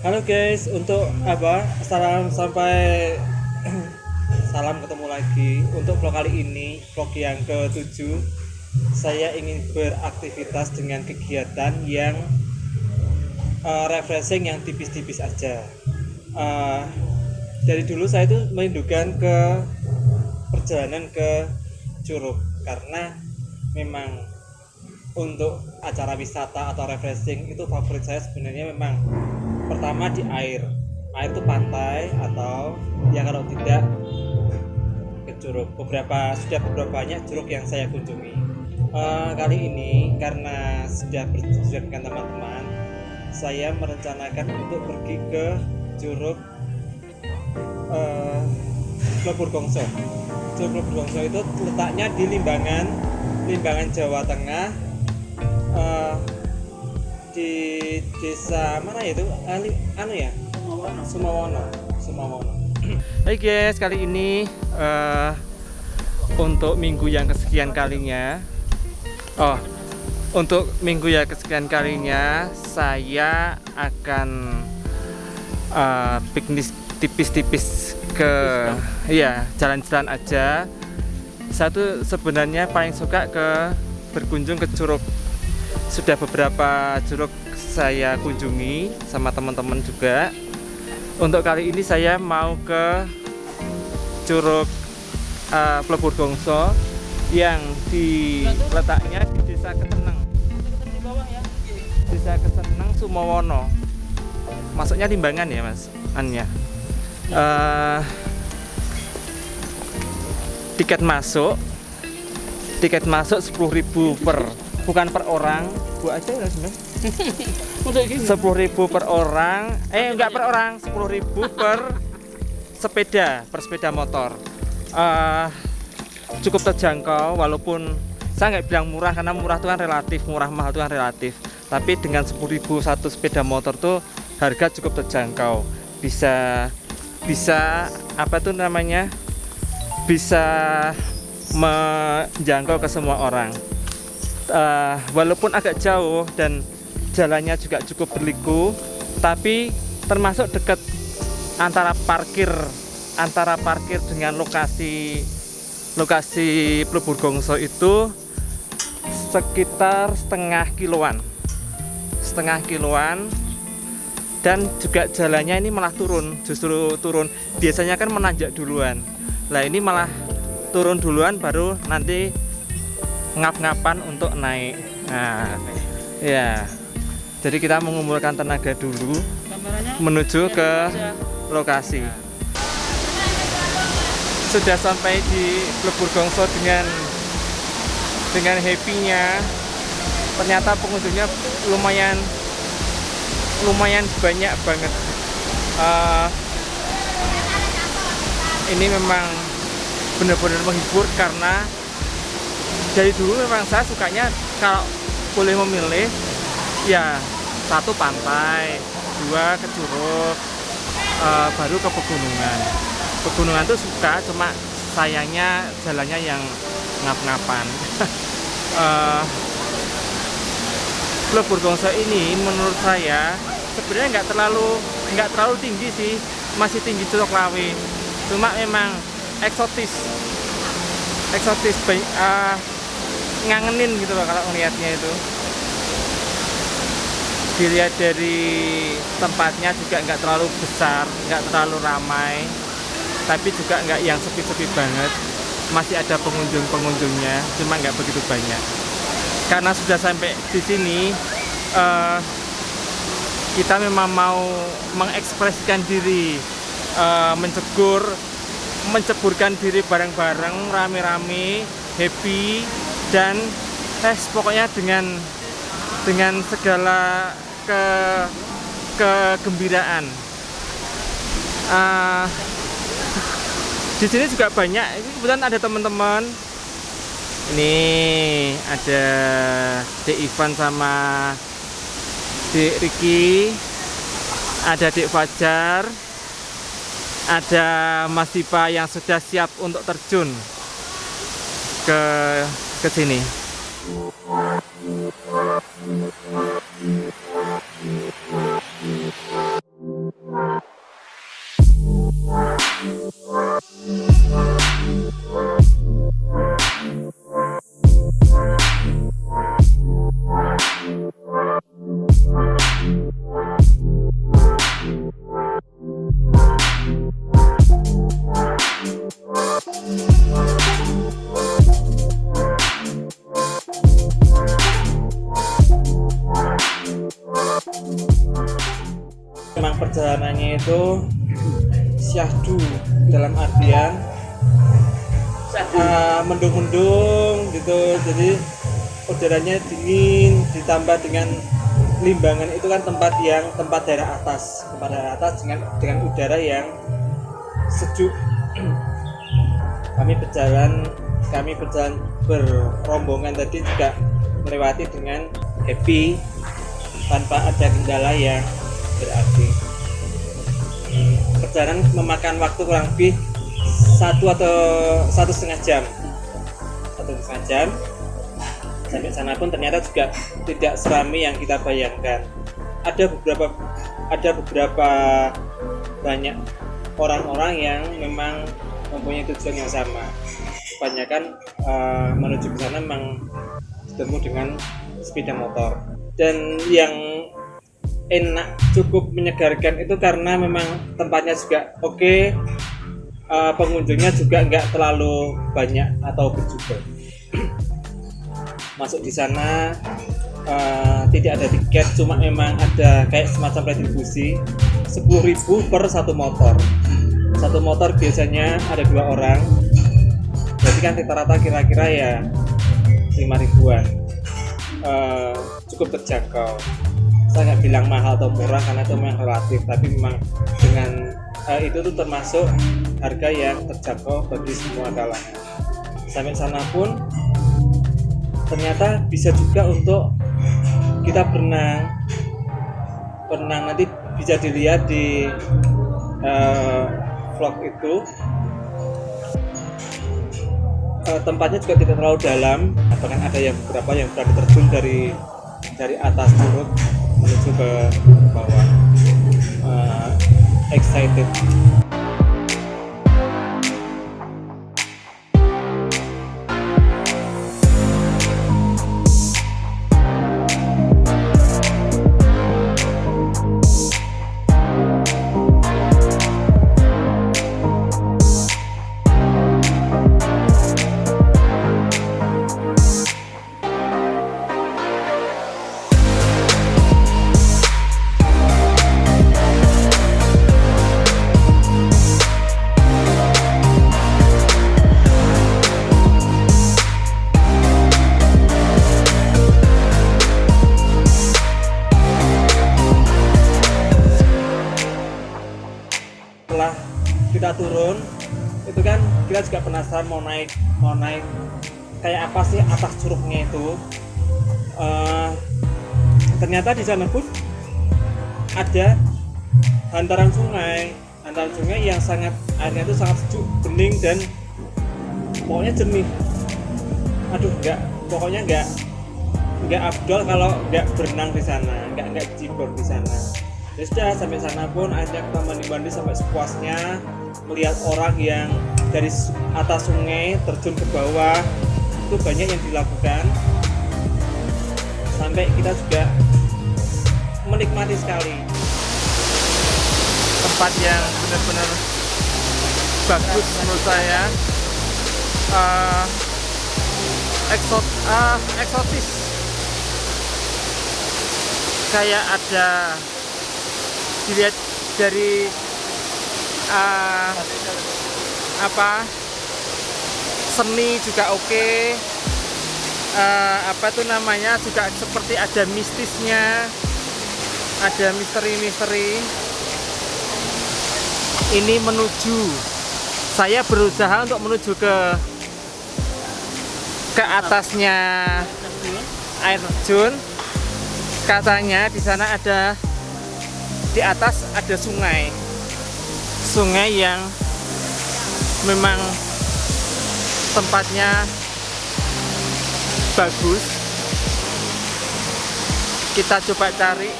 Halo guys, untuk apa? Salam sampai salam ketemu lagi. Untuk vlog kali ini, vlog yang ke-7, saya ingin beraktivitas dengan kegiatan yang refreshing yang tipis-tipis aja. Eh, dari dulu saya itu merindukan ke perjalanan ke Curug karena memang untuk acara wisata atau refreshing itu favorit saya sebenarnya memang pertama di air itu pantai atau ya kalau tidak ke curug. Beberapa banyak curug yang saya kunjungi. Kali ini karena sudah bertujuan dengan teman-teman, saya merencanakan untuk pergi ke curug uh, Lebur Gongso. Curug Lebur Gongso itu letaknya di Limbangan Jawa Tengah, uh, di desa mana itu? Anu ya? Sumawono. Hai guys, kali ini untuk minggu yang kesekian kalinya, untuk minggu yang kesekian kalinya saya akan piknik tipis-tipis ke jalan-jalan aja. Satu sebenarnya paling suka berkunjung ke curug. Sudah beberapa curug saya kunjungi sama teman-teman juga. Untuk kali ini saya mau ke curug Lebur Gongso yang letaknya di Desa Keseneng. Desa Keseneng, Sumawono. Masuknya Limbangan ya mas, Anya. Tiket masuk 10.000 bukan per orang, Bu aja ya sebenarnya. 10.000 per orang, enggak per orang, 10.000 per sepeda motor. Cukup terjangkau, walaupun saya nggak bilang murah karena murah itu kan relatif, murah mahal itu kan relatif. Tapi dengan 10.000 satu sepeda motor tuh harga cukup terjangkau. Bisa apa tuh namanya? Bisa menjangkau ke semua orang. Walaupun agak jauh dan jalannya juga cukup berliku, tapi termasuk dekat antara parkir dengan lokasi Lebur Gongso itu sekitar setengah kiloan, dan juga jalannya ini malah justru turun. Biasanya kan menanjak duluan, lah ini malah turun duluan baru nanti ngap-ngapan untuk naik. Nah, ya. Jadi kita mengumpulkan tenaga dulu menuju ke lokasi. Sudah sampai di Lebur Gongso dengan happy-nya. Ternyata pengunjungnya lumayan banyak banget. Ini memang benar-benar menghibur karena dari dulu memang saya sukanya kalau boleh memilih ya satu pantai, dua ke curug, baru ke pegunungan tuh suka, cuma sayangnya jalannya yang ngap-ngapan. Lebur Gongso ini menurut saya sebenarnya nggak terlalu tinggi sih, masih tinggi Curug Lawe, cuma memang eksotis ngangenin gitu loh kalau ngeliatnya itu. Dilihat dari tempatnya juga nggak terlalu besar, nggak terlalu ramai, tapi juga nggak yang sepi-sepi banget. Masih ada pengunjungnya, cuma nggak begitu banyak. Karena sudah sampai di sini, kita memang mau mengekspresikan diri, menceburkan diri bareng-bareng, rame-rame, happy, dan pokoknya dengan segala kegembiraan. Di sini juga banyak, ini kebetulan ada teman-teman. Ini ada Dek Ivan sama Dek Riki, ada Dek Fajar, ada Mas Dipa yang sudah siap untuk terjun ke sini. memang perjalanannya itu syahdu, dalam artian mendung-mendung gitu, jadi udaranya dingin ditambah dengan limbangan. Itu kan tempat daerah atas dengan udara yang sejuk. Kami berjalan berombongan tadi juga melewati dengan happy, tanpa ada kendala yang berarti. Perjalanan memakan waktu kurang lebih 1,5 jam. Sampai sana pun ternyata juga tidak seramai yang kita bayangkan. Ada beberapa banyak orang-orang yang memang mempunyai tujuan yang sama. Kebanyakan menuju ke sana memang bertemu dengan sepeda motor. Dan yang enak, cukup menyegarkan itu karena memang tempatnya juga oke, pengunjungnya juga nggak terlalu banyak atau berjubel. Masuk di sana tidak ada tiket, cuma memang ada kayak semacam retribusi 10.000 per satu motor. Satu motor biasanya ada 2 orang, berarti kan rata-rata kira-kira ya 5.000-an. Cukup terjangkau. Saya nggak bilang mahal atau murah karena itu memang relatif, tapi memang dengan itu tuh termasuk harga yang terjangkau bagi semua kalangan. Sampai sana pun ternyata bisa juga untuk kita berenang nanti bisa dilihat di vlog itu. Tempatnya juga tidak terlalu dalam, bahkan ada yang beberapa yang berani terjun dari atas curug menuju ke bawah. Excited. Setelah kita turun itu kan kita juga penasaran mau naik kayak apa sih atas curugnya itu. Ternyata di sana pun ada hantaran sungai yang airnya itu sangat sejuk, bening, dan pokoknya jernih. Pokoknya nggak afdol kalau nggak berenang di sana, nggak cibor di sana. Ya sudah, sampai sana pun akhirnya kita mandi sampai sepuasnya, melihat orang yang dari atas sungai terjun ke bawah. Itu banyak yang dilakukan, sampai kita juga menikmati sekali tempat yang benar-benar bagus menurut saya. Eksotis, kayak ada dilihat dari seni juga oke. Juga seperti ada mistisnya, ada misteri. Ini saya berusaha untuk menuju ke atasnya air terjun. Katanya di sana di atas ada sungai yang memang tempatnya bagus. Kita coba cari.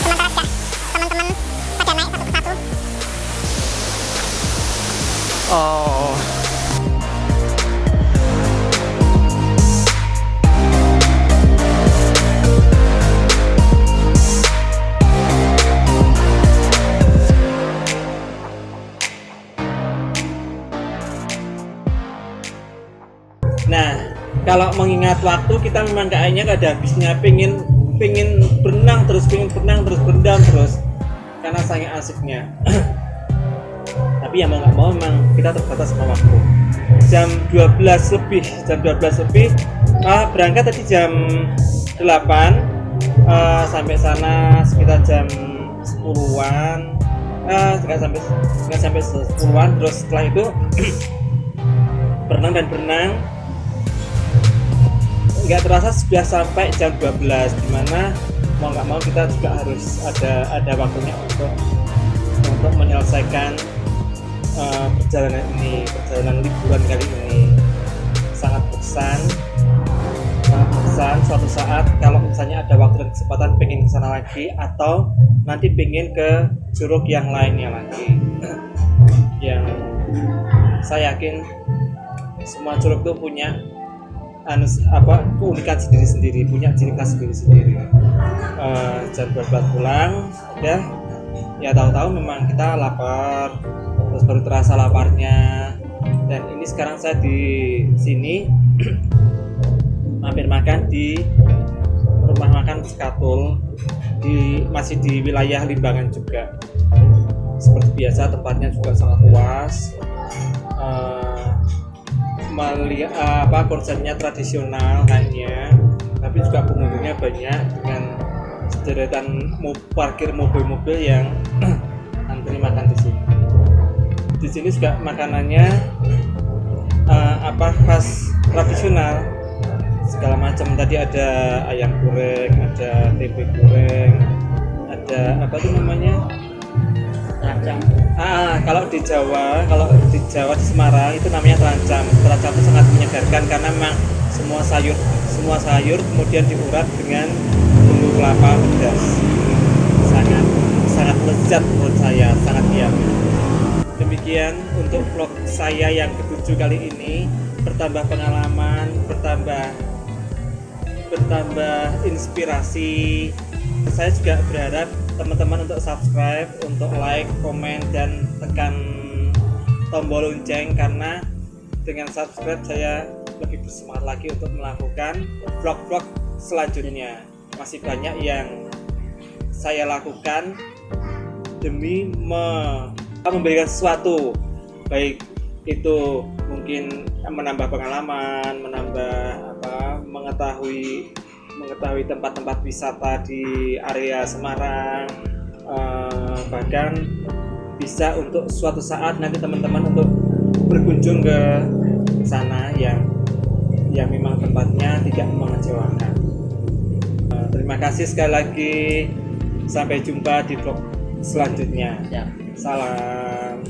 Teman-teman pada naik satu persatu. Oh. Nah, kalau mengingat waktu, kita memang kayaknya gak ada habisnya, pengen pengen berenang terus berendam terus karena saking asiknya. Tapi ya mau nggak mau memang kita terbatas sama waktu. Jam 12 lebih berangkat tadi jam 8, sampai sana sekitar jam 10-an, nggak sampai 10-an. Terus setelah itu berenang nggak terasa sudah sampai jam 12, dimana mau nggak mau kita juga harus ada waktunya untuk menyelesaikan perjalanan liburan kali ini. Sangat berkesan. Suatu saat kalau misalnya ada waktu dan kesempatan pengen kesana lagi, atau nanti pengen ke curug yang lainnya lagi. Yang saya yakin semua curug itu punya keunikan sendiri-sendiri, punya ciri khas sendiri-sendiri. Jam 12 pulang ya tahu-tahu memang kita lapar, terus baru terasa laparnya. Dan ini sekarang saya di sini mampir makan di rumah makan Sekatul, masih di wilayah Limbangan juga. Seperti biasa tempatnya juga sangat luas, konsepnya tradisional hanya, tapi juga pengunjungnya banyak dengan sederetan parkir mobil-mobil yang antri makan di sini. Di sini juga makanannya khas tradisional segala macam. Tadi ada ayam goreng, ada tempe goreng, ada terancam. Kalau di Jawa di Semarang itu namanya terancam. Terancam itu sangat menyegarkan karena memang semua sayur kemudian diurap dengan bumbu kelapa pedas. Sangat lezat menurut saya, sangat yummy. Demikian untuk vlog saya yang ke-7 kali ini. Bertambah pengalaman, bertambah inspirasi. Saya juga berharap teman-teman untuk subscribe, untuk like, komen, dan tekan tombol lonceng, karena dengan subscribe saya lebih bersemangat lagi untuk melakukan vlog-vlog selanjutnya. Masih banyak yang saya lakukan demi memberikan sesuatu, baik itu mungkin menambah pengalaman, mengetahui tempat-tempat wisata di area Semarang, bahkan bisa untuk suatu saat nanti teman-teman untuk berkunjung ke sana yang memang tempatnya tidak mengecewakan. Terima kasih sekali lagi, sampai jumpa di vlog selanjutnya. Salam.